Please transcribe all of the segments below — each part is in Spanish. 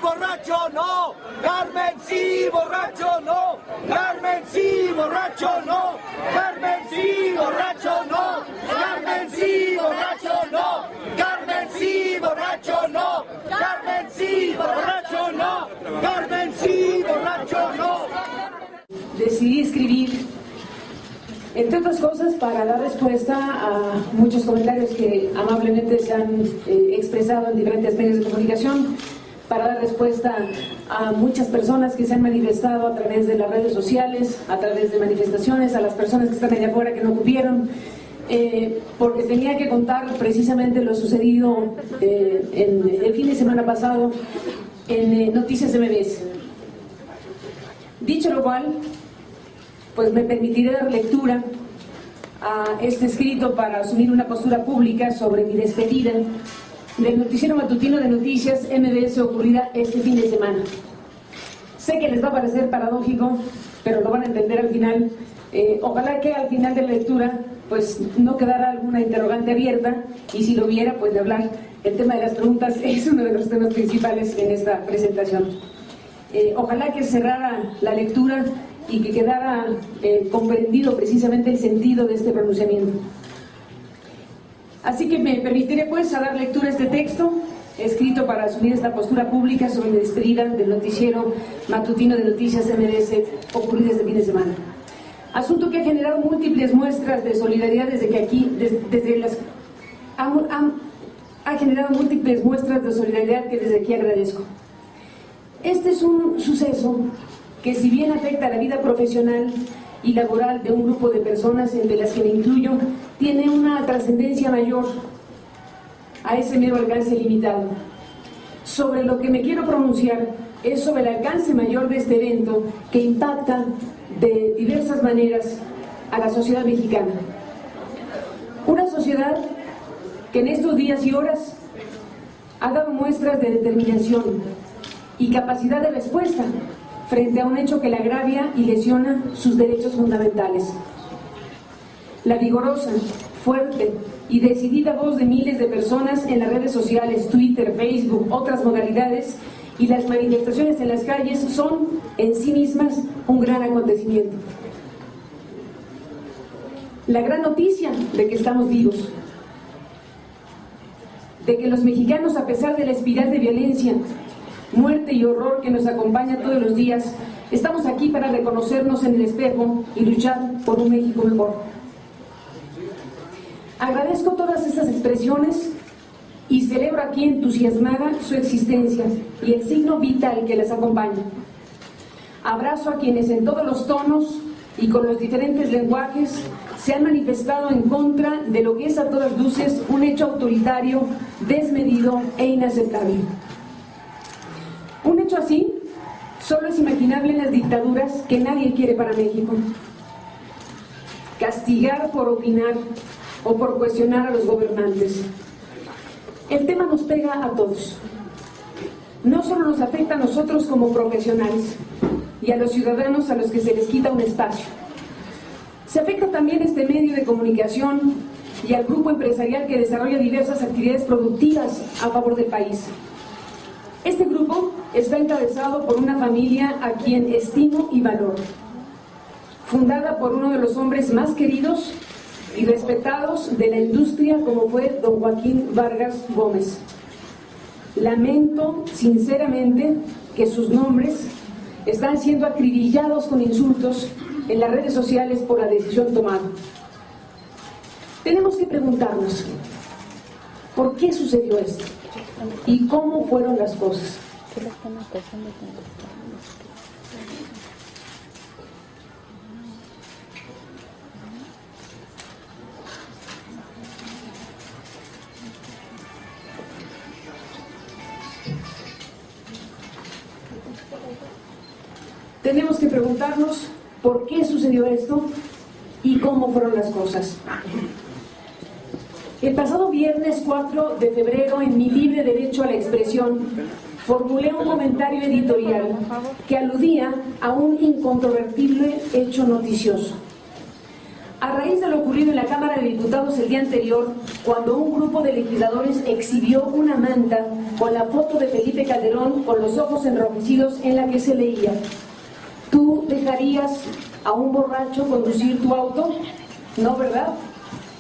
borracho no. Carmen sí, borracho no. Carmen sí, borracho no. Carmen sí, borracho no. Carmen sí, borracho no. Carmen sí, borracho no. Carmen sí, borracho no. Carmen sí, borracho no. Decidí escribir, entre otras cosas, para dar respuesta a muchos comentarios que amablemente se han expresado en diferentes medios de comunicación, para dar respuesta a muchas personas que se han manifestado a través de las redes sociales, a través de manifestaciones, a las personas que están allá afuera que no cupieron, porque tenía que contar precisamente lo sucedido en el fin de semana pasado en Noticias MBS. Dicho lo cual, pues me permitiré dar lectura a este escrito para asumir una postura pública sobre mi despedida del noticiero matutino de Noticias MBS ocurrida este fin de semana. Sé que les va a parecer paradójico, pero lo van a entender al final. Ojalá que al final de la lectura pues no quedara alguna interrogante abierta, y si lo hubiera, pues de hablar. El tema de las preguntas es uno de los temas principales en esta presentación. Ojalá que cerrara la lectura y que quedara comprendido precisamente el sentido de este pronunciamiento. Así que me permitiré pues a dar lectura a este texto, escrito para asumir esta postura pública sobre la despedida del noticiero matutino de Noticias MBS ocurrida este fin de semana. Asunto que ha generado múltiples muestras de solidaridad ha generado múltiples muestras de solidaridad que desde aquí agradezco. Este es un suceso que, si bien afecta a la vida profesional y laboral de un grupo de personas, entre las que me incluyo, tiene una trascendencia mayor a ese mero alcance limitado. Sobre lo que me quiero pronunciar es sobre el alcance mayor de este evento, que impacta de diversas maneras a la sociedad mexicana. Una sociedad que en estos días y horas ha dado muestras de determinación y capacidad de respuesta frente a un hecho que la agravia y lesiona sus derechos fundamentales. La vigorosa, fuerte y decidida voz de miles de personas en las redes sociales, Twitter, Facebook, otras modalidades, y las manifestaciones en las calles son en sí mismas un gran acontecimiento. La gran noticia de que estamos vivos, de que los mexicanos, a pesar de la espiral de violencia, muerte y horror que nos acompaña todos los días, estamos aquí para reconocernos en el espejo y luchar por un México mejor. Agradezco todas estas expresiones y celebro aquí entusiasmada su existencia y el signo vital que les acompaña. Abrazo a quienes en todos los tonos y con los diferentes lenguajes se han manifestado en contra de lo que es a todas luces un hecho autoritario, desmedido e inaceptable. Un hecho así solo es imaginable en las dictaduras que nadie quiere para México. Castigar por opinar o por cuestionar a los gobernantes. El tema nos pega a todos. No solo nos afecta a nosotros como profesionales y a los ciudadanos a los que se les quita un espacio. Se afecta también a este medio de comunicación y al grupo empresarial que desarrolla diversas actividades productivas a favor del país. Este grupo está encabezado por una familia a quien estimo y valoro, fundada por uno de los hombres más queridos y respetados de la industria, como fue don Joaquín Vargas Gómez. Lamento sinceramente que sus nombres están siendo acribillados con insultos en las redes sociales por la decisión tomada. Tenemos que preguntarnos, ¿por qué sucedió esto? ¿Y cómo fueron las cosas? Tenemos que preguntarnos por qué sucedió esto y cómo fueron las cosas. El pasado viernes 4 de febrero, en mi libre derecho a la expresión, formulé un comentario editorial que aludía a un incontrovertible hecho noticioso. A raíz de lo ocurrido en la Cámara de Diputados el día anterior, cuando un grupo de legisladores exhibió una manta con la foto de Felipe Calderón con los ojos enrojecidos en la que se leía: ¿tú dejarías a un borracho conducir tu auto? No, ¿verdad?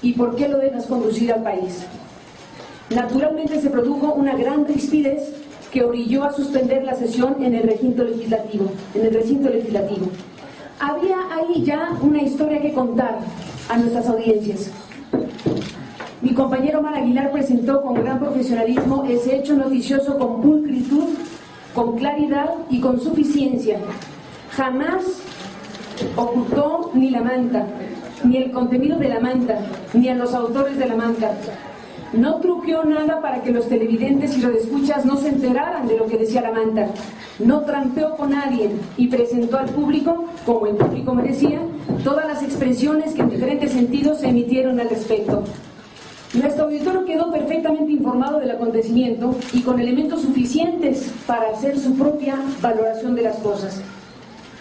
¿Y por qué lo dejas conducir al país? Naturalmente se produjo una gran rispidez que orilló a suspender la sesión en el recinto legislativo. Había ahí ya una historia que contar a nuestras audiencias. Mi compañero Omar Aguilar presentó con gran profesionalismo ese hecho noticioso con pulcritud, con claridad y con suficiencia. Jamás ocultó ni la manta, ni el contenido de la manta, ni a los autores de la manta. No truqueó nada para que los televidentes y radioescuchas no se enteraran de lo que decía la manta. No trampeó con nadie y presentó al público, como el público merecía, todas las expresiones que en diferentes sentidos se emitieron al respecto. Nuestro auditorio quedó perfectamente informado del acontecimiento y con elementos suficientes para hacer su propia valoración de las cosas.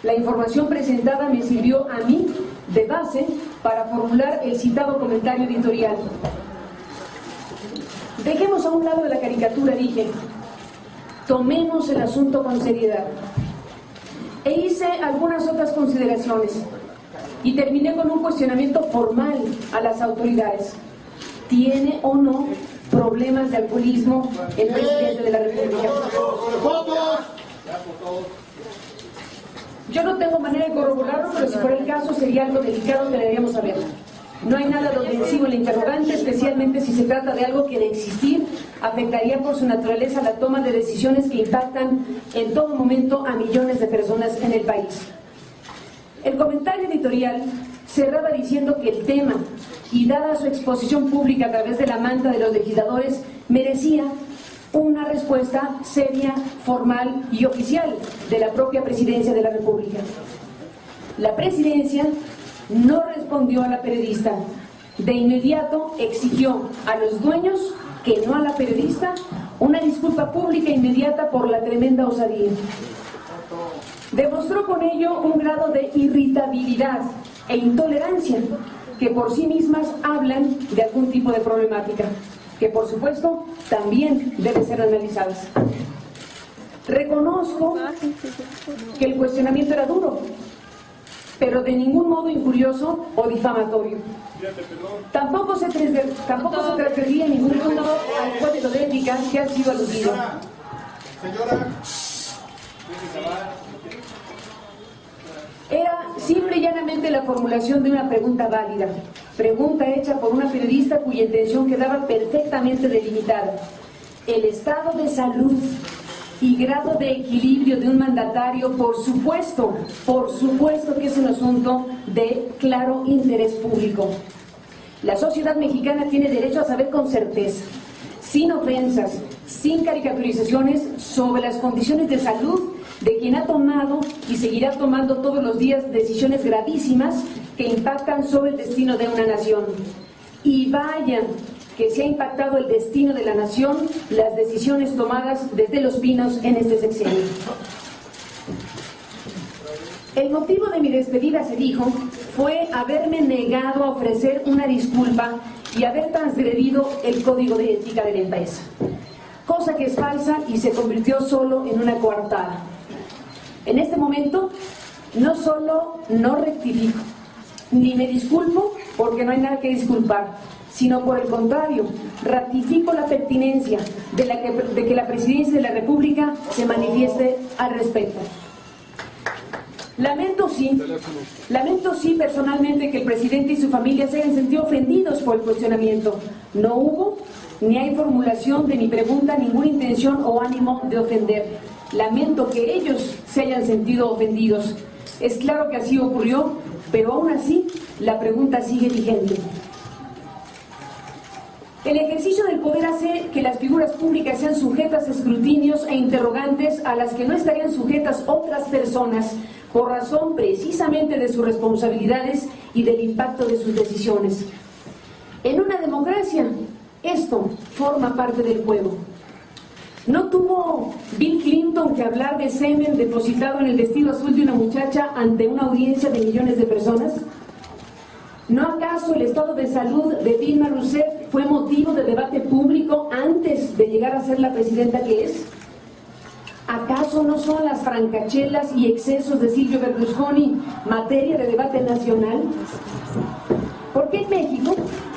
La información presentada me sirvió a mí de base para formular el citado comentario editorial. Dejemos a un lado de la caricatura, dije. Tomemos el asunto con seriedad. E hice algunas otras consideraciones y terminé con un cuestionamiento formal a las autoridades. ¿Tiene o no problemas de alcoholismo el presidente de la República? Yo no tengo manera de corroborarlo, pero si fuera el caso sería algo delicado que deberíamos saber. No hay nada de ofensivo en la interrogante, especialmente si se trata de algo que de existir afectaría por su naturaleza la toma de decisiones que impactan en todo momento a millones de personas en el país. El comentario editorial cerraba diciendo que el tema, y dada su exposición pública a través de la manta de los legisladores, merecía una respuesta seria, formal y oficial de la propia Presidencia de la República. La Presidencia no respondió a la periodista. De inmediato exigió a los dueños, que no a la periodista, una disculpa pública inmediata por la tremenda osadía. Demostró con ello un grado de irritabilidad e intolerancia que por sí mismas hablan de algún tipo de problemática, que por supuesto también debe ser analizadas. Reconozco que el cuestionamiento era duro, pero de ningún modo injurioso o difamatorio. Tampoco se transgredía ningún punto al código de ética que ha sido aludido. Era simple y llanamente la formulación de una pregunta válida, pregunta hecha por una periodista cuya intención quedaba perfectamente delimitada. El estado de salud y grado de equilibrio de un mandatario, por supuesto que es un asunto de claro interés público. La sociedad mexicana tiene derecho a saber con certeza, sin ofensas, sin caricaturizaciones, sobre las condiciones de salud de quien ha tomado y seguirá tomando todos los días decisiones gravísimas que impactan sobre el destino de una nación. Y vaya que se ha impactado el destino de la nación las decisiones tomadas desde Los Pinos en este sexenio. El motivo de mi despedida, se dijo, fue haberme negado a ofrecer una disculpa y haber transgredido el código de ética de la empresa, cosa que es falsa y se convirtió solo en una coartada. En este momento, no solo no rectifico, ni me disculpo porque no hay nada que disculpar, sino por el contrario, ratifico la pertinencia de que la Presidencia de la República se manifieste al respecto. Lamento sí personalmente que el presidente y su familia se hayan sentido ofendidos por el cuestionamiento. No hubo ni hay formulación de mi pregunta ninguna intención o ánimo de ofender. Lamento que ellos se hayan sentido ofendidos. Es claro que así ocurrió, pero aún así la pregunta sigue vigente. El ejercicio del poder hace que las figuras públicas sean sujetas a escrutinios e interrogantes a las que no estarían sujetas otras personas por razón precisamente de sus responsabilidades y del impacto de sus decisiones. En una democracia, esto forma parte del juego. ¿No tuvo Bill Clinton que hablar de semen depositado en el vestido azul de una muchacha ante una audiencia de millones de personas? ¿No acaso el estado de salud de Dilma Rousseff fue motivo de debate público antes de llegar a ser la presidenta que es? ¿Acaso no son las francachelas y excesos de Silvio Berlusconi materia de debate nacional? ¿Por qué en México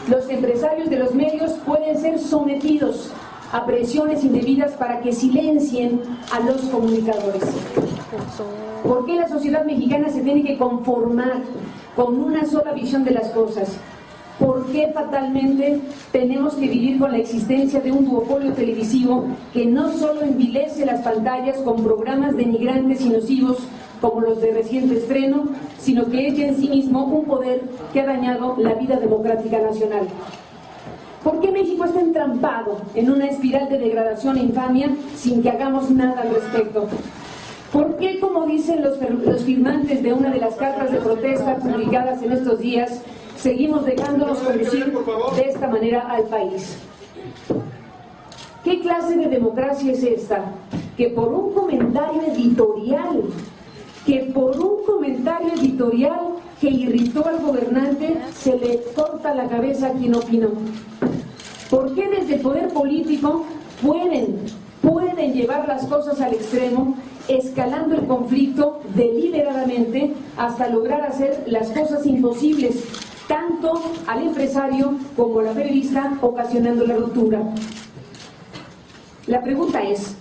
los empresarios de los medios pueden ser sometidos a presiones indebidas para que silencien a los comunicadores? ¿Por qué la sociedad mexicana se tiene que conformar con una sola visión de las cosas? ¿Por qué fatalmente tenemos que vivir con la existencia de un duopolio televisivo que no solo envilece las pantallas con programas denigrantes y nocivos como los de reciente estreno, sino que es en sí mismo un poder que ha dañado la vida democrática nacional? ¿Por qué México está entrampado en una espiral de degradación e infamia sin que hagamos nada al respecto? ¿Por qué, como dicen los firmantes de una de las cartas de protesta publicadas en estos días, seguimos dejándonos conducir de esta manera al país? ¿Qué clase de democracia es esta? Que por un comentario editorial, que irritó al gobernante, se le corta la cabeza a quien opinó. ¿Por qué desde el poder político pueden llevar las cosas al extremo, escalando el conflicto deliberadamente hasta lograr hacer las cosas imposibles, tanto al empresario como a la periodista, ocasionando la ruptura? La pregunta es,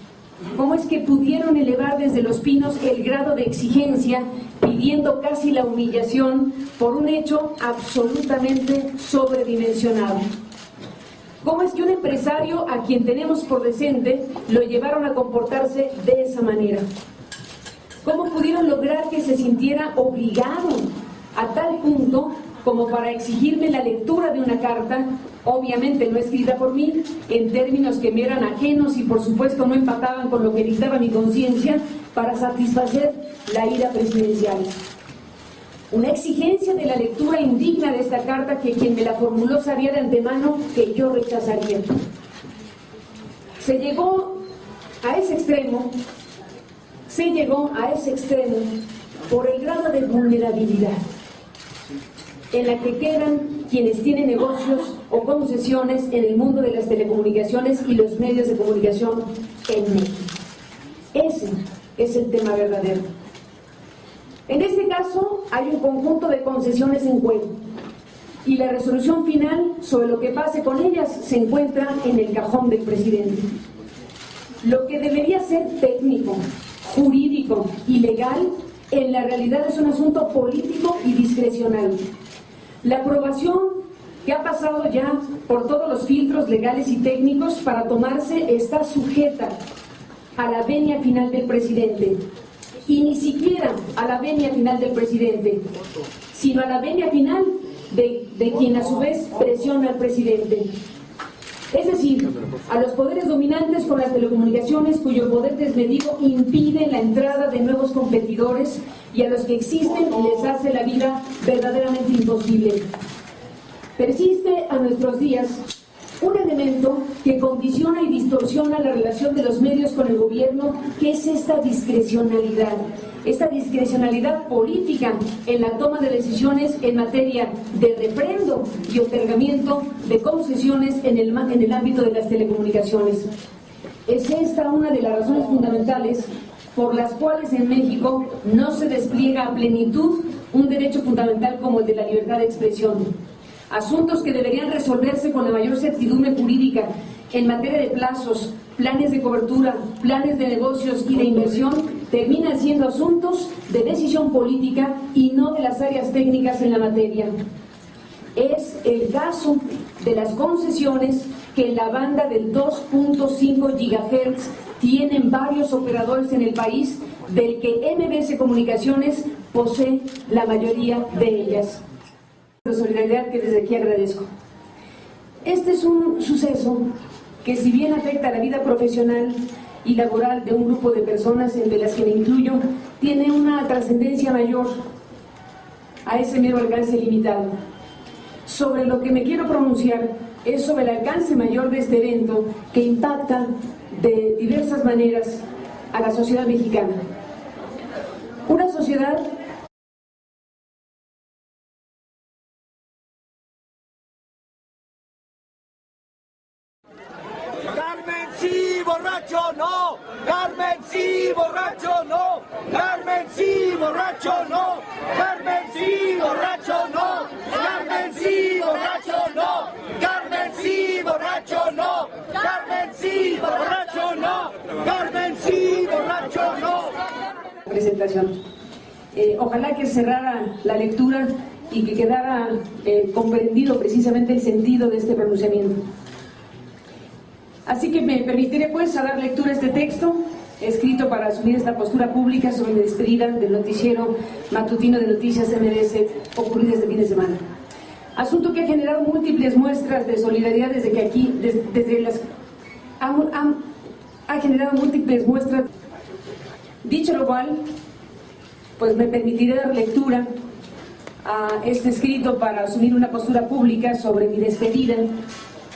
¿cómo es que pudieron elevar desde Los Pinos el grado de exigencia, pidiendo casi la humillación por un hecho absolutamente sobredimensionado? ¿Cómo es que un empresario a quien tenemos por decente lo llevaron a comportarse de esa manera? ¿Cómo pudieron lograr que se sintiera obligado a tal punto como para exigirme la lectura de una carta, obviamente no escrita por mí, en términos que me eran ajenos y por supuesto no empataban con lo que dictaba mi conciencia, para satisfacer la ira presidencial? Una exigencia de la lectura indigna de esta carta que quien me la formuló sabía de antemano que yo rechazaría. Se llegó a ese extremo por el grado de vulnerabilidad en la que quedan quienes tienen negocios o concesiones en el mundo de las telecomunicaciones y los medios de comunicación en México. Ese es el tema verdadero. En este caso hay un conjunto de concesiones en juego y la resolución final sobre lo que pase con ellas se encuentra en el cajón del presidente. Lo que debería ser técnico, jurídico y legal, en la realidad es un asunto político y discrecional. La aprobación que ha pasado ya por todos los filtros legales y técnicos para tomarse está sujeta a la venia final del presidente. Y ni siquiera a la venia final del presidente, sino a la venia final de quien a su vez presiona al presidente. Es decir, a los poderes dominantes con las telecomunicaciones cuyo poder desmedido impide la entrada de nuevos competidores y a los que existen les hace la vida verdaderamente imposible. Persiste a nuestros días un elemento que condiciona y distorsiona la relación de los medios con el gobierno, que es esta discrecionalidad política en la toma de decisiones en materia de refrendo y otorgamiento de concesiones en el ámbito de las telecomunicaciones. Es esta una de las razones fundamentales por las cuales en México no se despliega a plenitud un derecho fundamental como el de la libertad de expresión. Asuntos que deberían resolverse con la mayor certidumbre jurídica en materia de plazos, planes de cobertura, planes de negocios y de inversión, terminan siendo asuntos de decisión política y no de las áreas técnicas en la materia. Es el caso de las concesiones que en la banda del 2.5 GHz tienen varios operadores en el país, del que MBS Comunicaciones posee la mayoría de ellas. De solidaridad que desde aquí agradezco. Este es un suceso que, si bien afecta a la vida profesional y laboral de un grupo de personas, entre las que me incluyo, tiene una trascendencia mayor a ese mero alcance limitado. Sobre lo que me quiero pronunciar es sobre el alcance mayor de este evento que impacta de diversas maneras a la sociedad mexicana. Una sociedad borracho no. Carmen sí, borracho no. Carmen sí, borracho no. Carmen sí, borracho no. Carmen sí, borracho no. Carmen sí, borracho no. Carmen sí, borracho no. Carmen sí, borracho no. Presentación. Ojalá que cerrara la lectura y que quedara comprendido precisamente el sentido de este pronunciamiento. Así que me permitiré pues a dar lectura a este texto, escrito para asumir esta postura pública sobre la despedida del noticiero matutino de Noticias MBS ocurrida este fin de semana. Asunto que ha generado múltiples muestras de solidaridad desde que aquí, ha generado múltiples muestras. Dicho lo cual, pues me permitiré dar lectura a este escrito para asumir una postura pública sobre mi despedida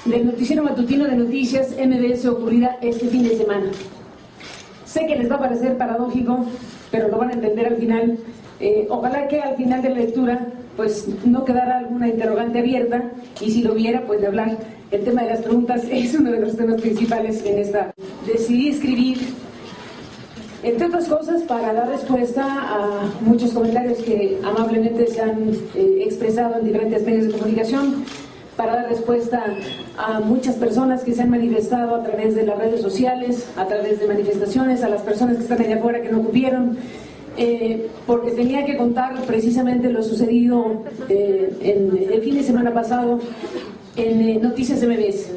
del noticiero matutino de Noticias MBS ocurrida este fin de semana. Sé que les va a parecer paradójico, pero lo van a entender al final. Ojalá que al final de la lectura pues no quedara alguna interrogante abierta, y si lo hubiera, pues de hablar. El tema de las preguntas es uno de los temas principales en esta. Decidí escribir, entre otras cosas, para dar respuesta a muchos comentarios que amablemente se han expresado en diferentes medios de comunicación, para dar respuesta a muchas personas que se han manifestado a través de las redes sociales, a través de manifestaciones, a las personas que están allá afuera que no cupieron, porque tenía que contar precisamente lo sucedido en el fin de semana pasado en Noticias MBS.